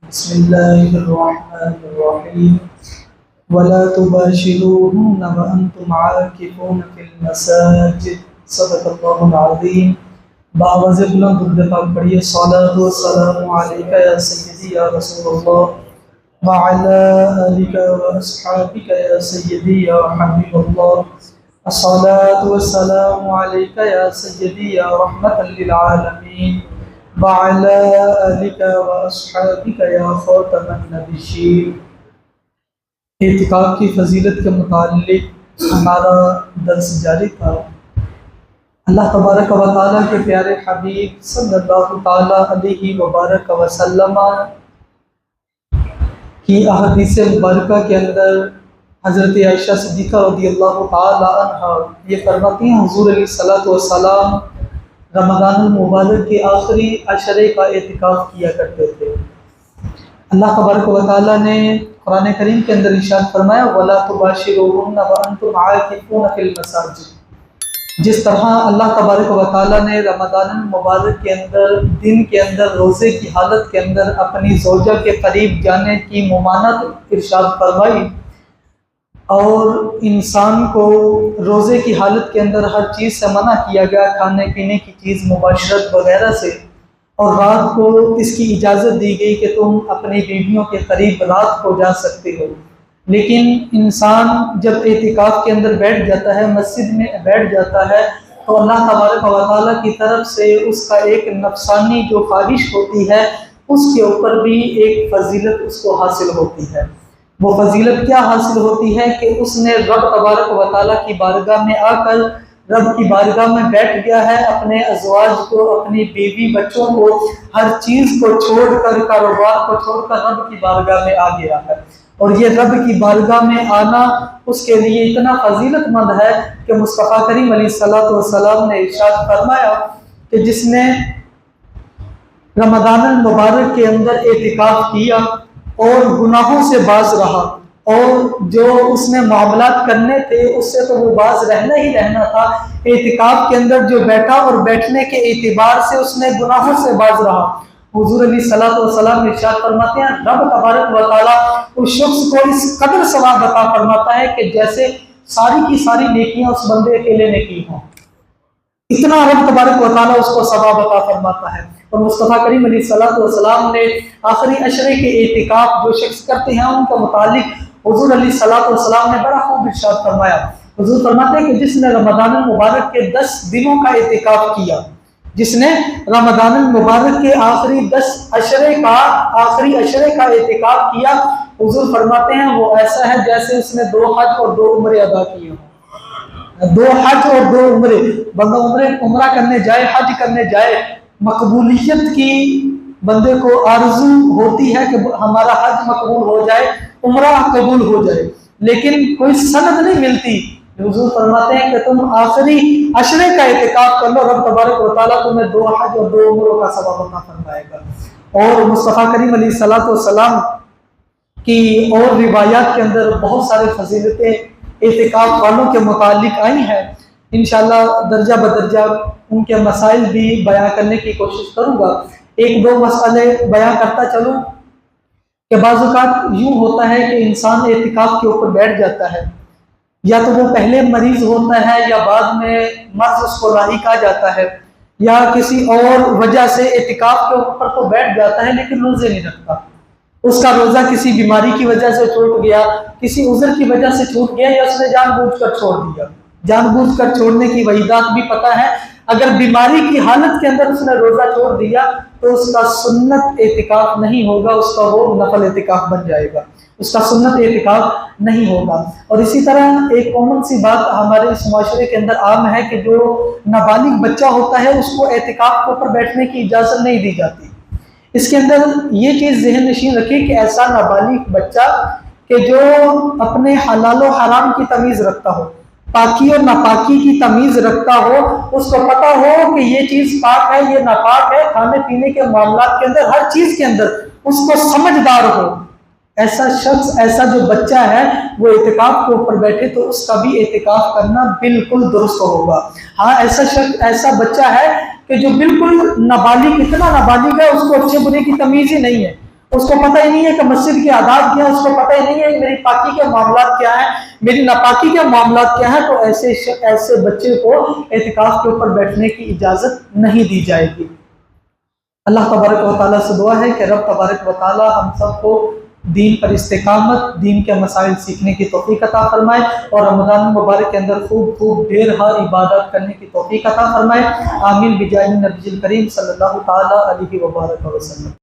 بسم اللہ الرحمن الرحیم ولا تباشروهن وانتم عاکفون فی المساجد صدق اللہ العظیم۔ بآواز بلند درود پاک پڑھیے۔ صلاۃ و سلام علیک یا سیدی یا رسول اللہ وعلی آلک و اصحابک یا سیدی یا حبیب اللہ۔ الصلاۃ والسلام علیک یا سیدی یا رحمۃ للعالمین وعلی آلک و اصحابک یا خاتم النبیین۔ اعتکاف کی فضیلت کے متعلق ہمارا درس جاری تھا۔ اللہ تبارک و تعالیٰ کے پیارے حبیب صلی اللہ تعالیٰ علیہ وبارک وسلم کی احادیث مبارکہ کے اندر حضرت عائشہ صدیقہ رضی اللہ تعالیٰ عنہ یہ فرماتی ہیں، حضور علیہ الصلوۃ والسلام رمضان المبارک کے آخری عشرے کا اعتکاف کیا کرتے تھے۔ اللہ تبارک و تعالیٰ نے قرآن کریم کے اندر ارشاد فرمایا وَلَا تُبَاشِرُوهُنَّ وَأَنْتُمْ عَاكِفُونَ فِي الْمَسَاجِدِ۔ جس طرح اللہ تبارک و تعالیٰ نے رمضان المبارک کے اندر دن کے اندر روزے کی حالت کے اندر اپنی زوجہ کے قریب جانے کی ممانعت ارشاد فرمائی، اور انسان کو روزے کی حالت کے اندر ہر چیز سے منع کیا گیا، کھانے پینے کی چیز، مباشرت وغیرہ سے، اور رات کو اس کی اجازت دی گئی کہ تم اپنی بیویوں کے قریب رات کو جا سکتے ہو۔ لیکن انسان جب اعتکاف کے اندر بیٹھ جاتا ہے، مسجد میں بیٹھ جاتا ہے، تو اللہ تبارک و تعالیٰ کی طرف سے اس کا ایک نفسانی جو خواہش ہوتی ہے اس کے اوپر بھی ایک فضیلت اس کو حاصل ہوتی ہے۔ وہ فضیلت کیا حاصل ہوتی ہے کہ اس نے رب تبارک و تعالیٰ کی بارگاہ میں آ کر رب کی بارگاہ میں بیٹھ گیا ہے، اپنے ازواج کو، اپنی بیوی بچوں کو، ہر چیز کو چھوڑ کر، کاروبار کو چھوڑ کر رب کی بارگاہ میں آ گیا ہے۔ اور یہ رب کی بارگاہ میں آنا اس کے لیے اتنا فضیلت مند ہے کہ مصطفیٰ کریم علیہ الصلوۃ والسلام نے ارشاد فرمایا کہ جس نے رمضان المبارک کے اندر اعتکاف کیا اور گناہوں سے باز رہا، اور جو اس نے معاملات کرنے تھے اس سے تو وہ باز رہنا ہی رہنا تھا، اعتکاف کے اندر جو بیٹھا اور بیٹھنے کے اعتبار سے اس نے گناہوں سے باز رہا، حضور علیہ الصلوۃ والسلام ارشاد فرماتے ہیں رب تبارک و تعالیٰ اس شخص کو اس قدر ثواب عطا فرماتا ہے کہ جیسے ساری کی ساری نیکیاں اس بندے اکیلے نے کی ہوں، اتنا رب تبارک و تعالیٰ اس کو ثواب عطا فرماتا ہے۔ اور مصطفیٰ کریم علیہ الصلوۃ والسلام نے آخری عشرے کے اعتکاف جو شخص کرتے ہیں ان کا متعلق حضور علیہ الصلوۃ والسلام نے بڑا خوب ارشاد فرمایا۔ حضور فرماتے ہیں کہ جس نے رمضان المبارک کے 10 دنوں کا اعتکاف کیا، جس نے رمضان المبارک کے آخری عشرے کا اعتکاف کیا، حضور فرماتے ہیں وہ ایسا ہے جیسے اس نے 2 حج اور 2 عمرے ادا کیے ہوں۔ 2 حج اور 2 عمرے، بندہ عمرہ کرنے جائے، حج کرنے جائے، مقبولیت کی بندے کو آرزو ہوتی ہے کہ ہمارا حج مقبول ہو جائے، عمرہ قبول ہو جائے، لیکن کوئی سند نہیں ملتی۔ حضور فرماتے ہیں کہ تم آخری عشرے کا اعتکاف کر لو، رب تبارک و تعالیٰ تمہیں 2 حج اور 2 عمروں کا ثواب عطا فرمائے گا۔ اور مصطفیٰ کریم علیہ الصلوۃ والسلام کی اور روایات کے اندر بہت سارے فضیلتیں اعتکاف والوں کے متعلق آئی ہیں، انشاءاللہ درجہ بدرجہ ان کے مسائل بھی بیان کرنے کی کوشش کروں گا۔ 1-2 مسئلے بیان کرتا چلوں کہ بعض اوقات یوں ہوتا ہے کہ انسان اعتکاف کے اوپر بیٹھ جاتا ہے، یا تو وہ پہلے مریض ہوتا ہے یا بعد میں مرض اس کو لاحق آ جاتا ہے، یا کسی اور وجہ سے اعتکاف کے اوپر تو بیٹھ جاتا ہے لیکن روزے نہیں رکھتا، اس کا روزہ کسی بیماری کی وجہ سے چھوٹ گیا، کسی عذر کی وجہ سے چھوٹ گیا، یا اس نے جان بوجھ کر چھوڑ دیا۔ جان بوجھ کر چھوڑنے کی وجوہات بھی پتہ ہے، اگر بیماری کی حالت کے اندر اس نے روزہ چھوڑ دیا تو اس کا سنت اعتکاف نہیں ہوگا، اس کا وہ نفل اعتکاف بن جائے گا، اس کا سنت اعتکاف نہیں ہوگا۔ اور اسی طرح ایک کامن سی بات ہمارے اس معاشرے کے اندر عام ہے کہ جو نابالغ بچہ ہوتا ہے اس کو اعتکاف کے اوپر بیٹھنے کی اجازت نہیں دی جاتی۔ اس کے اندر یہ چیز ذہن نشین رکھے کہ ایسا نابالغ بچہ کہ جو اپنے حلال و حرام کی تمیز رکھتا ہو، پاکی اور ناپاکی کی تمیز رکھتا ہو، اس کو پتہ ہو کہ یہ چیز پاک ہے، یہ ناپاک ہے، کھانے پینے کے معاملات کے اندر ہر چیز کے اندر اس کو سمجھدار ہو، ایسا شخص، ایسا جو بچہ ہے وہ اعتکاف کے اوپر بیٹھے تو اس کا بھی اعتکاف کرنا بالکل درست ہوگا۔ ہاں ایسا شخص، ایسا بچہ ہے کہ جو بالکل نابالغ، اتنا نابالغ ہے اس کو اچھے برے کی تمیز ہی نہیں ہے، اس کو پتہ ہی نہیں ہے کہ مسجد کے آداب کیا ہے، اس کو پتہ ہی نہیں ہے کہ میری پاکی کے معاملات کیا ہیں، میری ناپاکی کے معاملات کیا ہیں، تو ایسے بچے کو اعتکاف کے اوپر بیٹھنے کی اجازت نہیں دی جائے گی۔ اللہ تبارک و تعالیٰ سے دعا ہے کہ رب تبارک و تعالیٰ ہم سب کو دین پر استقامت، دین کے مسائل سیکھنے کی توفیق عطا فرمائے، اور رمضان مبارک کے اندر خوب ڈھیر عبادت کرنے کی توفیق عطا فرمائے۔ آمین بجاہ النبی الکریم صلی اللہ تعالیٰ علیہ وبارک وسلم۔